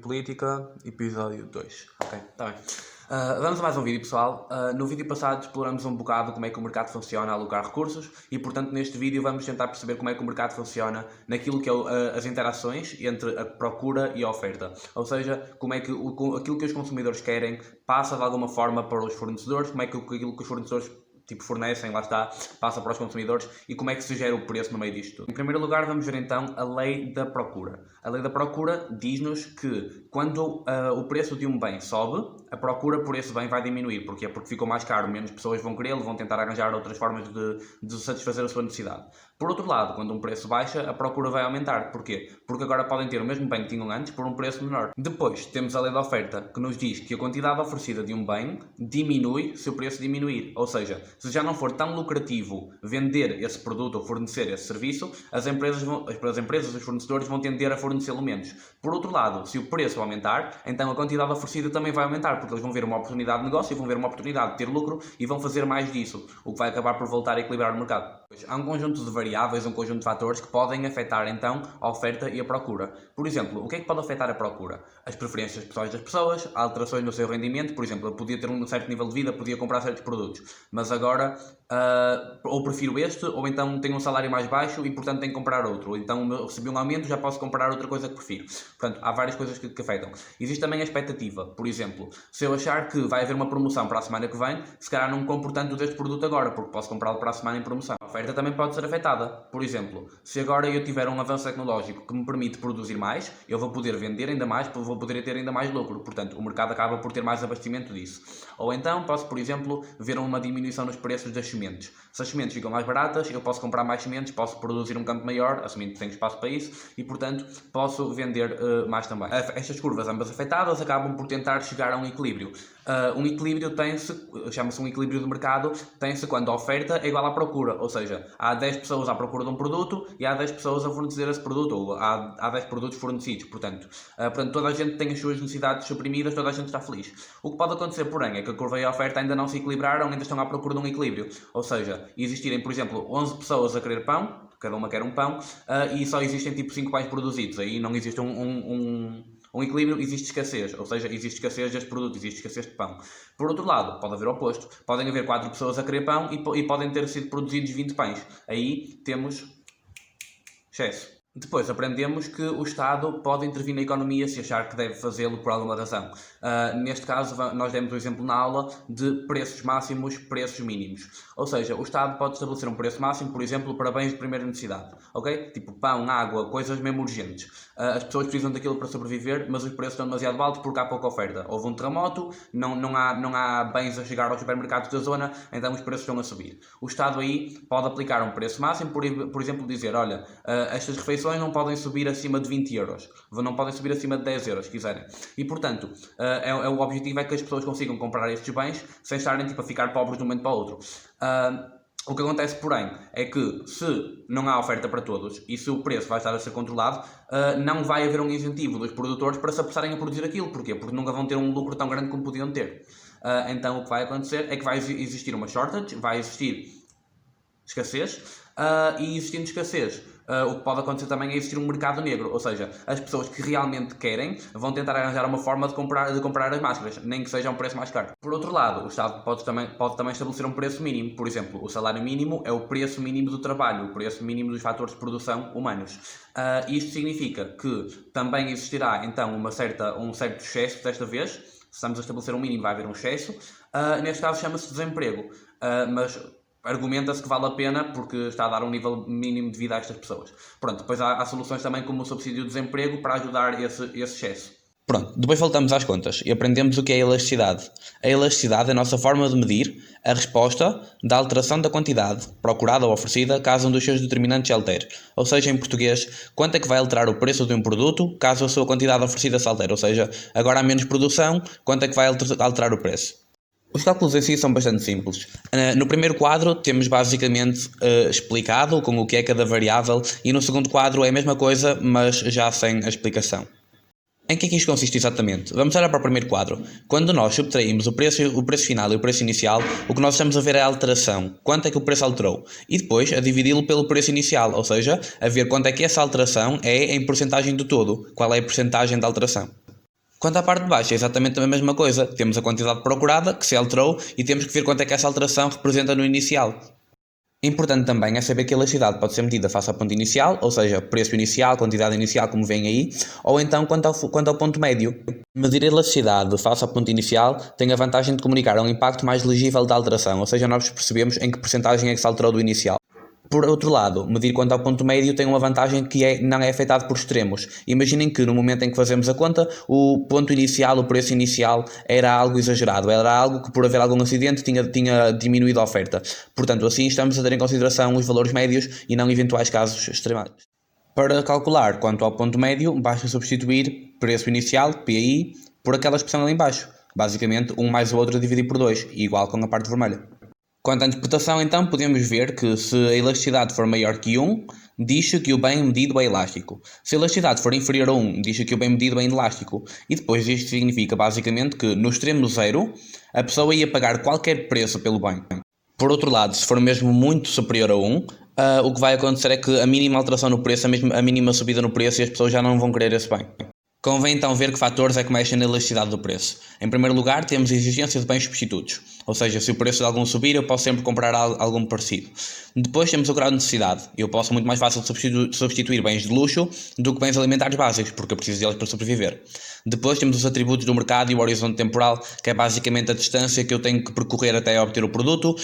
Política, episódio 2. Ok, está bem. Vamos a mais um vídeo, pessoal. No vídeo passado exploramos um bocado como é que o mercado funciona a alocar recursos e, portanto, neste vídeo vamos tentar perceber como é que o mercado funciona naquilo que é as interações entre a procura e a oferta. Ou seja, como é que aquilo que os consumidores querem passa de alguma forma para os fornecedores, como é que aquilo que os fornecedores fornecem, lá está, passa para os consumidores e como é que se gera o preço no meio disto tudo. Em primeiro lugar, vamos ver então a lei da procura. A lei da procura diz-nos que quando o preço de um bem sobe, a procura por esse bem vai diminuir. Porquê? Porque ficou mais caro, menos pessoas vão querê-lo, vão tentar arranjar outras formas de satisfazer a sua necessidade. Por outro lado, quando um preço baixa, a procura vai aumentar. Porquê? Porque agora podem ter o mesmo bem que tinham antes por um preço menor. Depois, temos a lei da oferta, que nos diz que a quantidade oferecida de um bem diminui se o preço diminuir. Ou seja, se já não for tão lucrativo vender esse produto ou fornecer esse serviço, as empresas, os fornecedores vão tender a fornecê-lo menos. Por outro lado, se o preço aumentar, então a quantidade oferecida também vai aumentar, porque eles vão ver uma oportunidade de negócio, vão ver uma oportunidade de ter lucro e vão fazer mais disso, o que vai acabar por voltar a equilibrar o mercado. Há um conjunto de variáveis, um conjunto de fatores que podem afetar então a oferta e a procura. Por exemplo, o que é que pode afetar a procura? As preferências pessoais das pessoas, alterações no seu rendimento. Por exemplo, eu podia ter um certo nível de vida, podia comprar certos produtos, mas agora ou prefiro este, ou então tenho um salário mais baixo e portanto tenho que comprar outro, ou então recebi um aumento, já posso comprar outra coisa que prefiro. Portanto, há várias coisas que afetam. Existe também a expectativa. Por exemplo, se eu achar que vai haver uma promoção para a semana que vem, se calhar não compro tanto deste produto agora, porque posso comprá-lo para a semana em promoção. A oferta também pode ser afetada. Por exemplo, se agora eu tiver um avanço tecnológico que me permite produzir mais, eu vou poder vender ainda mais, vou poder ter ainda mais lucro. Portanto, o mercado acaba por ter mais abastecimento disso. Ou então posso, por exemplo, ver uma diminuição nos preços das sementes. Se as sementes ficam mais baratas, eu posso comprar mais sementes, posso produzir um campo maior, assumindo que tenho espaço para isso, e portanto posso vender mais também. Estas curvas, ambas afetadas, acabam por tentar chegar a um equilíbrio. Um equilíbrio chama-se um equilíbrio do mercado, tem-se quando a oferta é igual à procura, ou seja, há 10 pessoas à procura de um produto e há 10 pessoas a fornecer esse produto, ou há 10 produtos fornecidos, portanto toda a gente tem as suas necessidades suprimidas, toda a gente está feliz. O que pode acontecer, porém, é que a curva e a oferta ainda não se equilibraram, ainda estão à procura de um equilíbrio, ou seja, existirem, por exemplo, 11 pessoas a querer pão, cada uma quer um pão, e só existem tipo 5 pães produzidos, aí não existe um equilíbrio, existe escassez, ou seja, existe escassez deste produto, existe escassez de pão. Por outro lado, pode haver o oposto, podem haver 4 pessoas a querer pão e podem ter sido produzidos 20 pães, aí temos excesso. Depois aprendemos que o Estado pode intervir na economia se achar que deve fazê-lo por alguma razão. Neste caso, nós demos o exemplo na aula de preços máximos, preços mínimos. Ou seja, o Estado pode estabelecer um preço máximo, por exemplo, para bens de primeira necessidade. Ok? Tipo pão, água, coisas mesmo urgentes. As pessoas precisam daquilo para sobreviver, mas os preços estão demasiado altos porque há pouca oferta. Houve um terremoto, não há bens a chegar aos supermercados da zona, então os preços estão a subir. O Estado aí pode aplicar um preço máximo, por exemplo, dizer, olha, estas refeições não podem subir acima de 20 euros, não podem subir acima de 10 euros, se quiserem. E, portanto, o objetivo é que as pessoas consigam comprar estes bens sem estarem a ficar pobres de um momento para o outro. O que acontece, porém, é que se não há oferta para todos e se o preço vai estar a ser controlado, não vai haver um incentivo dos produtores para se apressarem a produzir aquilo. Porquê? Porque nunca vão ter um lucro tão grande como podiam ter. Então, o que vai acontecer é que vai existir uma shortage, vai existir escassez, e existindo escassez, o que pode acontecer também é existir um mercado negro, ou seja, as pessoas que realmente querem vão tentar arranjar uma forma de comprar as máscaras, nem que seja a um preço mais caro. Por outro lado, o Estado pode também estabelecer um preço mínimo. Por exemplo, o salário mínimo é o preço mínimo do trabalho, o preço mínimo dos fatores de produção humanos. Isto significa que também existirá então um certo excesso desta vez. Se estamos a estabelecer um mínimo, vai haver um excesso. Neste caso chama-se desemprego, mas argumenta-se que vale a pena porque está a dar um nível mínimo de vida a estas pessoas. Pronto, depois há soluções também como o subsídio de desemprego para ajudar esse excesso. Pronto, depois voltamos às contas e aprendemos o que é a elasticidade. A elasticidade é a nossa forma de medir a resposta da alteração da quantidade procurada ou oferecida caso um dos seus determinantes altere. Ou seja, em português, quanto é que vai alterar o preço de um produto caso a sua quantidade oferecida se altere. Ou seja, agora há menos produção, quanto é que vai alterar o preço. Os cálculos em si são bastante simples. No primeiro quadro temos basicamente explicado com o que é cada variável e no segundo quadro é a mesma coisa, mas já sem a explicação. Em que é que isto consiste exatamente? Vamos olhar para o primeiro quadro. Quando nós subtraímos o preço final e o preço inicial, o que nós estamos a ver é a alteração. Quanto é que o preço alterou? E depois a dividi-lo pelo preço inicial, ou seja, a ver quanto é que essa alteração é em porcentagem do todo. Qual é a porcentagem de alteração? Quanto à parte de baixo, é exatamente a mesma coisa. Temos a quantidade procurada, que se alterou, e temos que ver quanto é que essa alteração representa no inicial. Importante também é saber que a elasticidade pode ser medida face ao ponto inicial, ou seja, preço inicial, quantidade inicial, como vem aí, ou então quanto ao ponto médio. Medir a elasticidade face ao ponto inicial tem a vantagem de comunicar um impacto mais legível da alteração, ou seja, nós percebemos em que percentagem é que se alterou do inicial. Por outro lado, medir quanto ao ponto médio tem uma vantagem que não é afetado por extremos. Imaginem que no momento em que fazemos a conta, o ponto inicial, o preço inicial era algo exagerado, era algo que por haver algum acidente tinha diminuído a oferta. Portanto, assim estamos a ter em consideração os valores médios e não eventuais casos extremados. Para calcular quanto ao ponto médio, basta substituir preço inicial, PI, por aquela expressão ali em baixo. Basicamente, um mais o outro dividido por 2, igual com a parte vermelha. Quanto à interpretação, então, podemos ver que se a elasticidade for maior que 1, diz-se que o bem medido é elástico. Se a elasticidade for inferior a 1, diz-se que o bem medido é inelástico. E depois isto significa, basicamente, que no extremo zero, a pessoa ia pagar qualquer preço pelo bem. Por outro lado, se for mesmo muito superior a 1, o que vai acontecer é que a mínima alteração no preço, a mínima subida no preço, e as pessoas já não vão querer esse bem. Convém então ver que fatores é que mexem na elasticidade do preço. Em primeiro lugar, temos a exigência de bens substitutos, ou seja, se o preço de algum subir, eu posso sempre comprar algo parecido. Depois temos o grau de necessidade. Eu posso muito mais fácil substituir bens de luxo do que bens alimentares básicos, porque eu preciso deles para sobreviver. Depois temos os atributos do mercado e o horizonte temporal, que é basicamente a distância que eu tenho que percorrer até obter o produto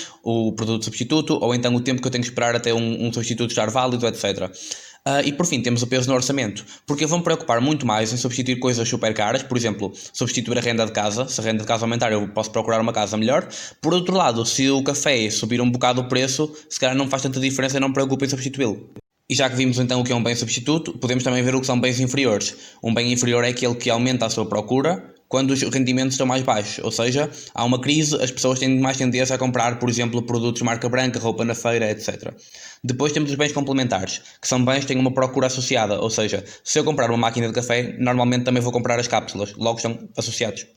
substituto, ou então o tempo que eu tenho que esperar até um substituto estar válido, etc. E por fim temos o peso no orçamento, porque eu vou-me preocupar muito mais em substituir coisas super caras, por exemplo, substituir a renda de casa. Se a renda de casa aumentar, eu posso procurar uma casa melhor. Por outro lado, se o café subir um bocado o preço, se calhar não faz tanta diferença e não me preocupo em substituí-lo. E já que vimos então o que é um bem substituto, podemos também ver o que são bens inferiores. Um bem inferior é aquele que aumenta a sua procura quando os rendimentos estão mais baixos, ou seja, há uma crise, as pessoas têm mais tendência a comprar, por exemplo, produtos marca branca, roupa na feira, etc. Depois temos os bens complementares, que são bens que têm uma procura associada, ou seja, se eu comprar uma máquina de café, normalmente também vou comprar as cápsulas, logo estão associados.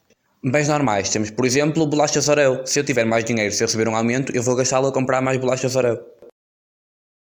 Bens normais, temos por exemplo bolachas Oreo. Se eu tiver mais dinheiro, se eu receber um aumento, eu vou gastá-lo a comprar mais bolachas Oreo.